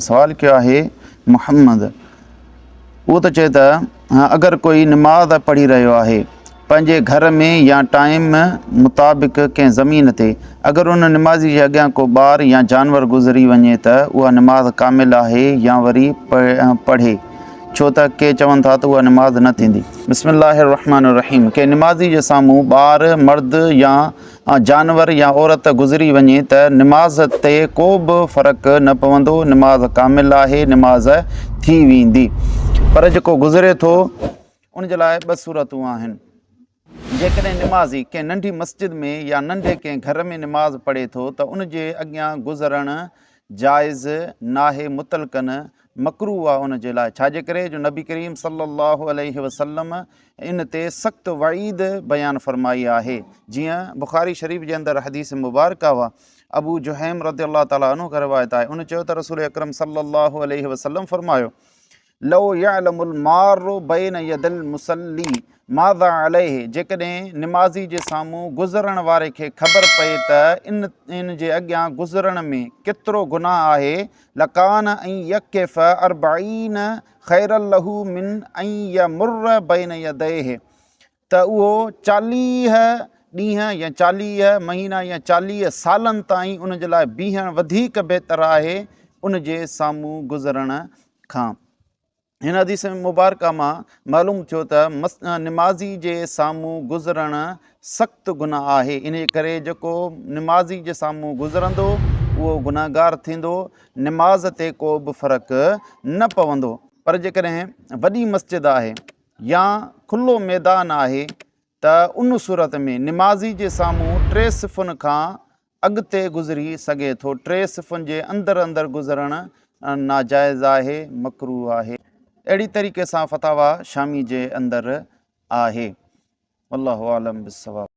सवाल कयो आहे मुहम्मद, उहो त चए त अगरि कोई निमाज़ पढ़ी रहियो आहे पंहिंजे घर में या टाइम मुताबिक़ कंहिं ज़मीन ते, अगरि उन निमाज़ी जे अॻियां को ॿारु या जानवर गुज़री वञे त उहा निमाज़ कामिल आहे या वरी पढ़े, छो त के चवनि था त उहा निमाज़ न थींदी। बिस्मिल्लाहिर रहमानिर रहीम। के निमाज़ी जे साम्हूं ॿारु, मर्द या जानवर या औरत गुज़री वञे त निमाज़ ते को बि फ़र्क़ु न पवंदो, निमाज़ कामिल आहे, निमाज़ थी वेंदी। पर जेको गुज़रे थो उन जे लाइ ॿ सूरतूं आहिनि। जेकॾहिं निमाज़ी कंहिं नंढी मस्जिद में या नंढे कंहिं घर में निमाज़ पढ़े थो त उन जे अॻियां गुज़रणु जाइज़ नाहे, मुतलक़न मकरूह आहे उन जे लाइ। छाजे करे जो नबी करीम सल्लल्लाहु अलैहि वसल्लम इन ते सख़्तु वईद बयानु फ़रमाई आहे। जीअं बुख़ारी शरीफ़ जे अंदरि हदीस मुबारक हुआ, अबू जुहैम रज़ियल्लाहु ताला अन्हु खां रिवायत आहे, उन चयो त रसूल अकरम सल्लल्लाहु अलैहि वसल्लम फ़रमायो, लो यअलमुल मारु बैन यदिल मुसल्ली माज़ा अलैहि। जेकॾहिं निमाज़ी जे साम्हूं गुज़रण वारे खे ख़बर पए त इन जे अॻियां गुज़रण में केतिरो गुनाह आहे, लकान ऐं यकिफ़ अरबईन ख़ैरल लहू मिन ऐं यमुर्र बैन यदैहि, त उहो 40 ॾींहं या 40 महीना या 40 सालनि ताईं उन जे लाइ बीहणु वधीक बहितरु आहे उन जे साम्हूं गुज़रण खां। हिन हदीस मुबारक मां मालूम थियो त निमाज़ी जे साम्हूं गुज़रणु सख़्तु गुनाह आहे। इन करे जेको निमाज़ी जे साम्हूं गुज़रंदो उहो गुनाहगार थींदो, निमाज़ ते को बि फ़र्क़ु न पवंदो। पर जेकॾहिं वॾी मस्जिद आहे या खुलो मैदान आहे त उन सूरत में निमाज़ी जे साम्हूं 3 सिफ़ुनि खां अॻिते गुज़री सघे थो। 3 सिफ़ुनि जे अंदरि गुज़रणु नाजाइज़ आहे, मकरूह आहे। अहिड़ी तरीक़े सां फ़तावा शामी जे अंदरि आहे। अल्लाहु आलम बिस्सवाब।